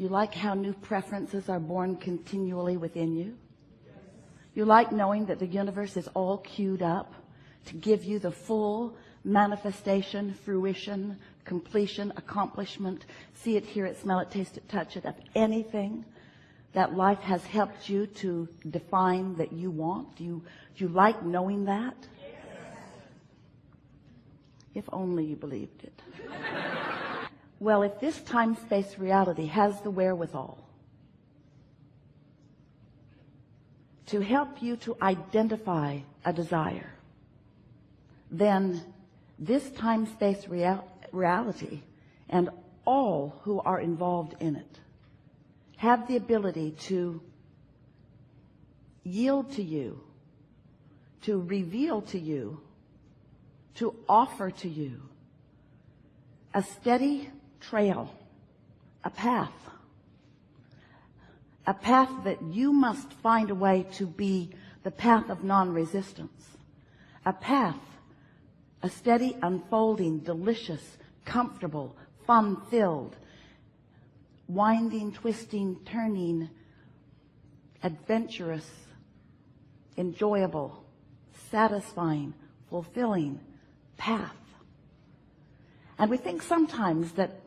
You like how new preferences are born continually within you? You like knowing that the universe is all queued up to give you the full manifestation, fruition, completion, accomplishment, see it, hear it, smell it, taste it, touch it, of anything that life has helped you to define that you want? Do you like knowing that? If only you believed it. Well, if this time-space reality has the wherewithal to help you to identify a desire, then this time-space reality and all who are involved in it have the ability to yield to you, to reveal to you, to offer to you a steady trail, a path that you must find a way to be the path of non-resistance, a path, a steady, unfolding, delicious, comfortable, fun-filled, winding, twisting, turning, adventurous, enjoyable, satisfying, fulfilling path. And we think sometimes that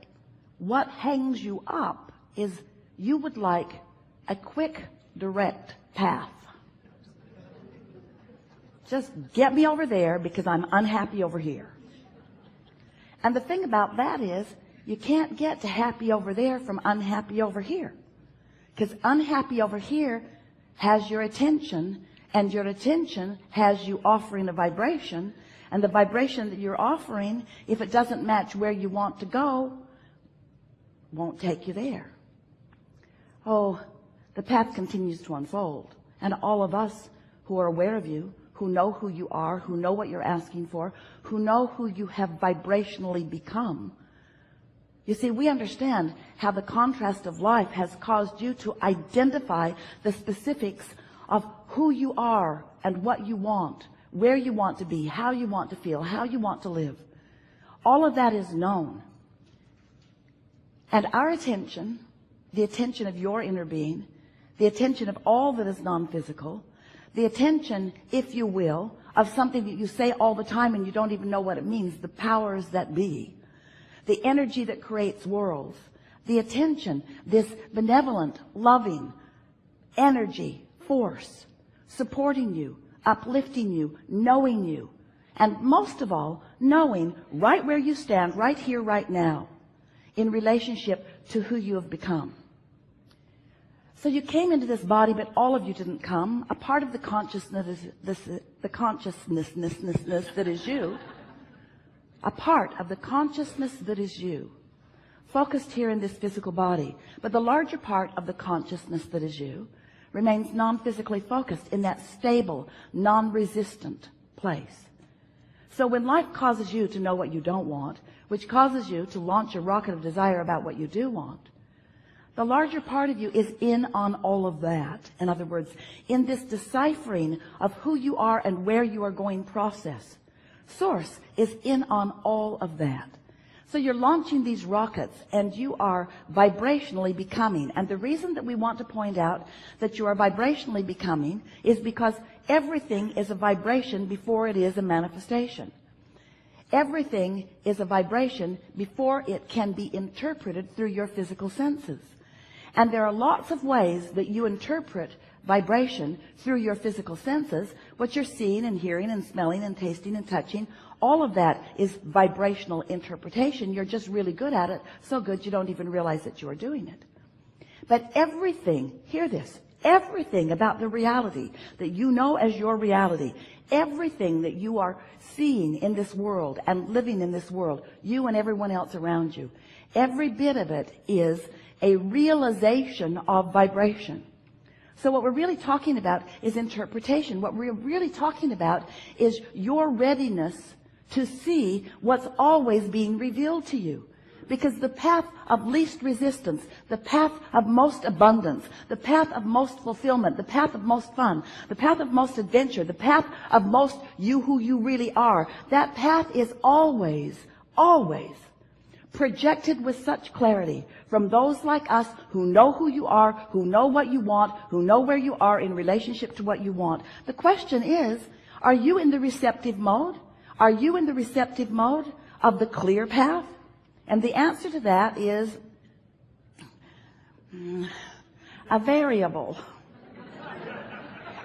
what hangs you up is you would like a quick, direct path. Just get me over there because I'm unhappy over here. And the thing about that is you can't get to happy over there from unhappy over here, because unhappy over here has your attention, and your attention has you offering a vibration, and the vibration that you're offering, if it doesn't match where you want to go, won't take you there. Oh, the path continues to unfold, and all of us who are aware of you, who know who you are, who know what you're asking for, who know who you have vibrationally become. You see, we understand how the contrast of life has caused you to identify the specifics of who you are and what you want, where you want to be, how you want to feel, how you want to live. All of that is known. And our attention, the attention of your inner being, the attention of all that is non-physical, the attention, if you will, of something that you say all the time and you don't even know what it means, the powers that be, the energy that creates worlds, the attention, this benevolent, loving energy, force, supporting you, uplifting you, knowing you, and most of all, knowing right where you stand, right here, right now, in relationship to who you have become. So you came into this body, but all of you didn't come. A part of the consciousness, the consciousness that is you, a part of the consciousness that is you, focused here in this physical body. But the larger part of the consciousness that is you remains non-physically focused in that stable, non-resistant place. So when life causes you to know what you don't want, which causes you to launch a rocket of desire about what you do want, the larger part of you is in on all of that. In other words, in this deciphering of who you are and where you are going process, Source is in on all of that. So you're launching these rockets and you are vibrationally becoming. And the reason that we want to point out that you are vibrationally becoming is because everything is a vibration before it is a manifestation. Everything is a vibration before it can be interpreted through your physical senses. And there are lots of ways that you interpret vibration through your physical senses. What you're seeing and hearing and smelling and tasting and touching, all of that is vibrational interpretation. You're just really good at it, so good you don't even realize that you are doing it. But everything, hear this, everything about the reality that you know as your reality, everything that you are seeing in this world and living in this world, you and everyone else around you, every bit of it is a realization of vibration. So what we're really talking about is interpretation. What we're really talking about is your readiness to see what's always being revealed to you. Because the path of least resistance, the path of most abundance, the path of most fulfillment, the path of most fun, the path of most adventure, the path of most you who you really are, that path is always, always projected with such clarity from those like us who know who you are, who know what you want, who know where you are in relationship to what you want. The question is, are you in the receptive mode? Are you in the receptive mode of the clear path? And the answer to that is a variable.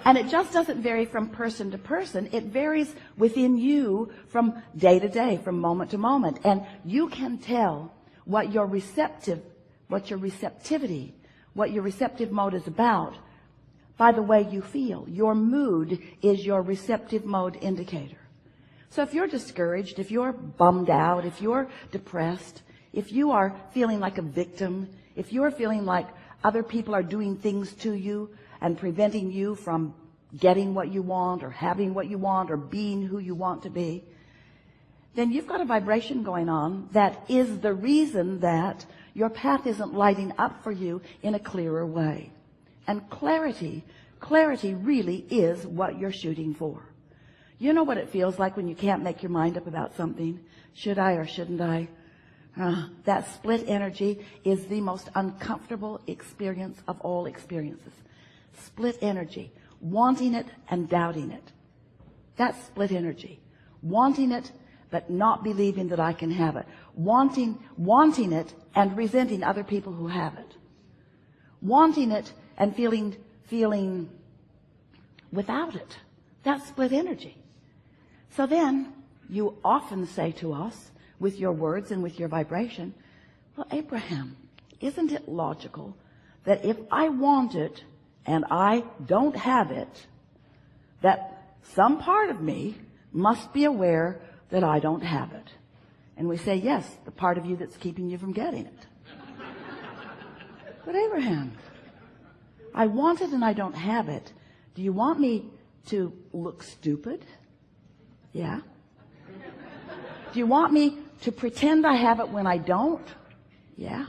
And it just doesn't vary from person to person. It varies within you from day to day, from moment to moment. And you can tell what your receptive mode is about by the way you feel. Your mood is your receptive mode indicator. So if you're discouraged, if you're bummed out, if you're depressed, if you are feeling like a victim, if you're feeling like other people are doing things to you and preventing you from getting what you want or having what you want or being who you want to be, then you've got a vibration going on that is the reason that your path isn't lighting up for you in a clearer way. And clarity really is what you're shooting for. You know what it feels like when you can't make your mind up about something? Should I or shouldn't I? That split energy is the most uncomfortable experience of all experiences. Split energy, wanting it and doubting it. That's split energy. Wanting it but not believing that I can have it. Wanting it and resenting other people who have it. Wanting it and feeling without it. That's split energy. So then you often say to us, with your words and with your vibration, well, Abraham, isn't it logical that if I want it and I don't have it, that some part of me must be aware that I don't have it? And we say, yes, the part of you that's keeping you from getting it. But Abraham, I want it and I don't have it. Do you want me to look stupid? Yeah. Do you want me to pretend I have it when I don't? Yeah.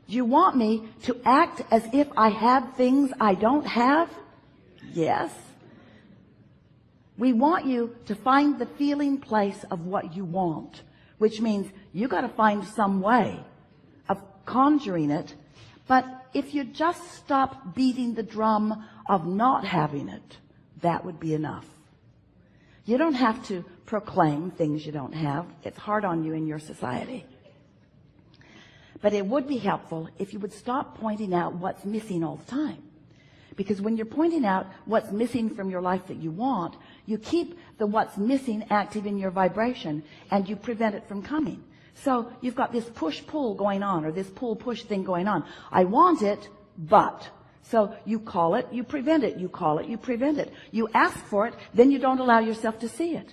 Do you want me to act as if I have things I don't have? Yes. We want you to find the feeling place of what you want, which means you got to find some way of conjuring it. But if you just stop beating the drum of not having it, that would be enough. You don't have to proclaim things you don't have. It's hard on you in your society. But it would be helpful if you would stop pointing out what's missing all the time. Because when you're pointing out what's missing from your life that you want, you keep the what's missing active in your vibration and you prevent it from coming. So you've got this push-pull going on, or this pull-push thing going on. I want it, but. So you call it, you prevent it. You call it, you prevent it. You ask for it, then you don't allow yourself to see it.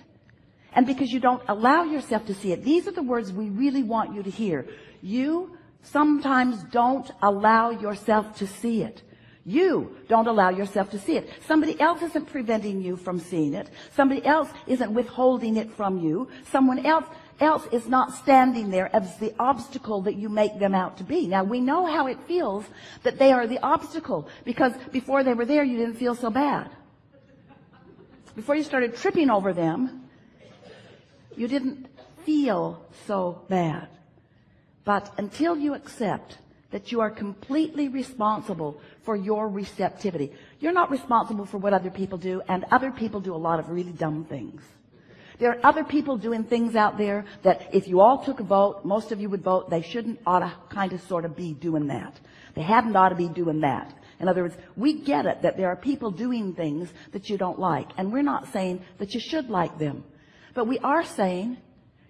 And because you don't allow yourself to see it, these are the words we really want you to hear. You sometimes don't allow yourself to see it. You don't allow yourself to see it. Somebody else isn't preventing you from seeing it. Somebody else isn't withholding it from you. Someone else is not standing there as the obstacle that you make them out to be. Now, we know how it feels that they are the obstacle, because before they were there, you didn't feel so bad. Before you started tripping over them, you didn't feel so bad. But until you accept that you are completely responsible for your receptivity, you're not responsible for what other people do, and other people do a lot of really dumb things. There are other people doing things out there that if you all took a vote, most of you would vote, they shouldn't ought to kind of sort of be doing that. They hadn't ought to be doing that. In other words, we get it that there are people doing things that you don't like. And we're not saying that you should like them. But we are saying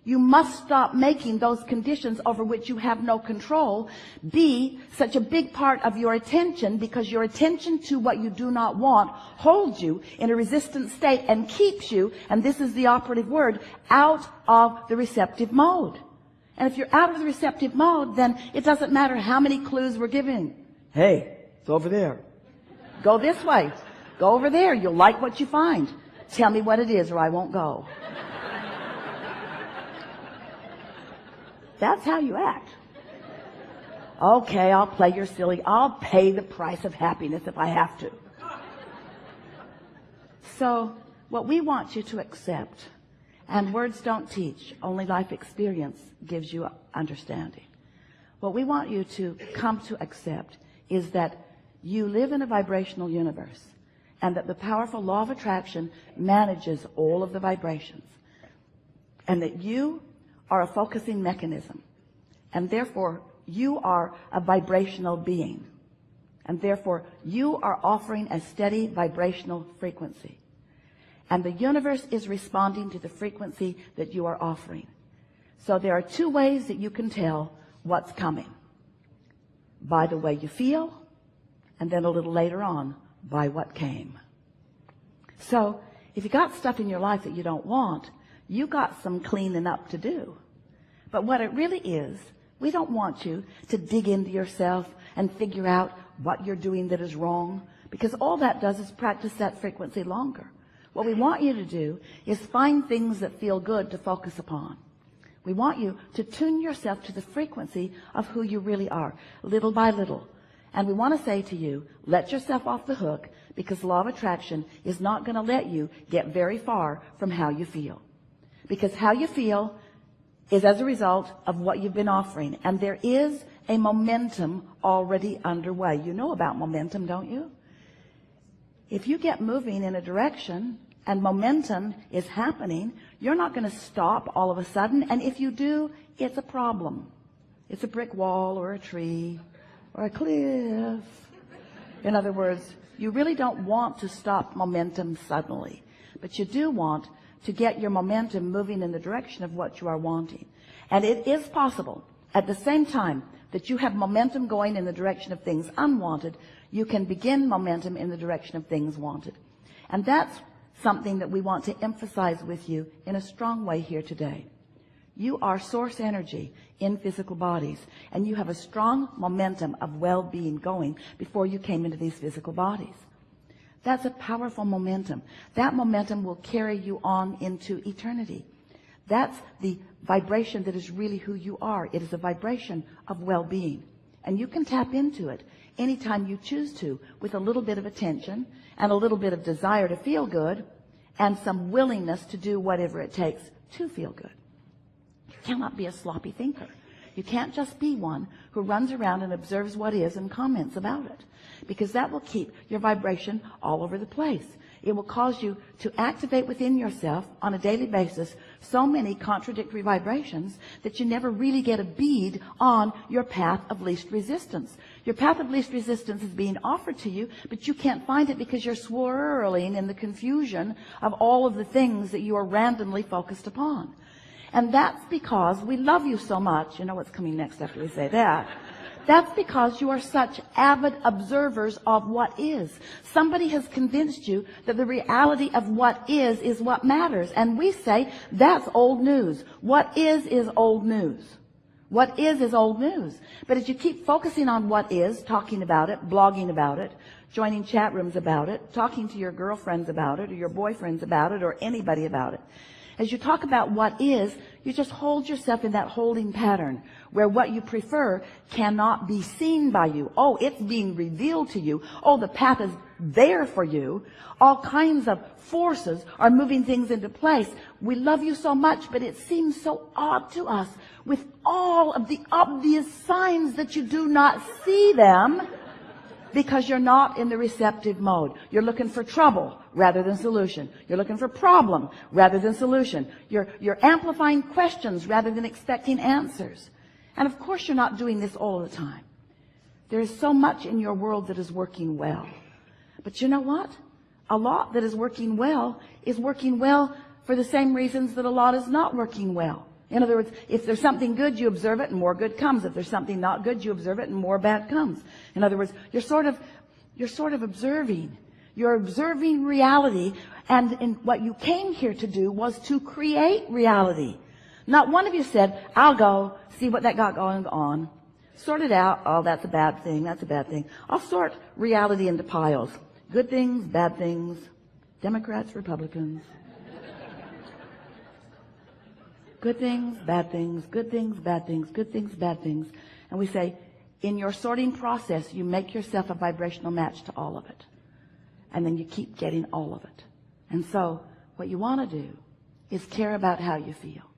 you must stop making those conditions over which you have no control be such a big part of your attention, because your attention to what you do not want holds you in a resistant state and keeps you, and this is the operative word, out of the receptive mode. And if you're out of the receptive mode, then it doesn't matter how many clues we're giving. Hey, it's over there. Go this way. Go over there. You'll like what you find. Tell me what it is or I won't go. That's how you act. Okay, I'll play your silly. I'll pay the price of happiness if I have to. So what we want you to accept And words don't teach. Only life experience gives you understanding. What we want you to come to accept is that you live in a vibrational universe, and that the powerful law of attraction manages all of the vibrations, and that you are a focusing mechanism, and therefore you are a vibrational being, and therefore you are offering a steady vibrational frequency, and the universe is responding to the frequency that you are offering. So there are two ways that you can tell what's coming: by the way you feel, and then a little later on by what came. So if you got stuff in your life that you don't want, you got some cleaning up to do. But what it really is, we don't want you to dig into yourself and figure out what you're doing that is wrong, because all that does is practice that frequency longer. What we want you to do is find things that feel good to focus upon. We want you to tune yourself to the frequency of who you really are, little by little. And we want to say to you, let yourself off the hook, because law of attraction is not going to let you get very far from how you feel. Because how you feel is as a result of what you've been offering. And there is a momentum already underway. You know about momentum, don't you? If you get moving in a direction and momentum is happening, you're not going to stop all of a sudden. And if you do, it's a problem. It's a brick wall or a tree or a cliff. In other words, you really don't want to stop momentum suddenly, but you do want to get your momentum moving in the direction of what you are wanting. And it is possible at the same time that you have momentum going in the direction of things unwanted, you can begin momentum in the direction of things wanted. And that's something that we want to emphasize with you in a strong way here today. You are source energy in physical bodies, and you have a strong momentum of well-being going before you came into these physical bodies. That's a powerful momentum. That momentum will carry you on into eternity. That's the vibration that is really who you are. It is a vibration of well-being, and you can tap into it anytime you choose to, with a little bit of attention and a little bit of desire to feel good and some willingness to do whatever it takes to feel good. You cannot be a sloppy thinker. You can't just be one who runs around and observes what is and comments about it, because that will keep your vibration all over the place. It will cause you to activate within yourself on a daily basis so many contradictory vibrations that you never really get a bead on your path of least resistance. Your path of least resistance is being offered to you, but you can't find it because you're swirling in the confusion of all of the things that you are randomly focused upon. And that's because we love you so much. You know what's coming next after we say that. That's because you are such avid observers of what is. Somebody has convinced you that the reality of what is what matters. And we say that's old news. What is old news. What is old news. But as you keep focusing on what is, talking about it, blogging about it, joining chat rooms about it, talking to your girlfriends about it, or your boyfriends about it, or anybody about it, as you talk about what is, you just hold yourself in that holding pattern where what you prefer cannot be seen by you. Oh, it's being revealed to you. Oh, the path is there for you. All kinds of forces are moving things into place. We love you so much, but it seems so odd to us with all of the obvious signs that you do not see them, because you're not in the receptive mode. You're looking for trouble rather than solution. You're looking for problem rather than solution. You're amplifying questions rather than expecting answers. And of course you're not doing this all the time. There is so much in your world that is working well. But you know what? A lot that is working well for the same reasons that a lot is not working well. In other words, if there's something good, you observe it and more good comes. If there's something not good, you observe it and more bad comes. In other words, you're sort of observing. You're observing reality, and what you came here to do was to create reality. Not one of you said, I'll go see what that got going on. Sort it out. Oh, that's a bad thing. That's a bad thing. I'll sort reality into piles. Good things, bad things, Democrats, Republicans. Good things, bad things, good things, bad things, good things, bad things. And we say, in your sorting process, you make yourself a vibrational match to all of it. And then you keep getting all of it. And so what you want to do is care about how you feel.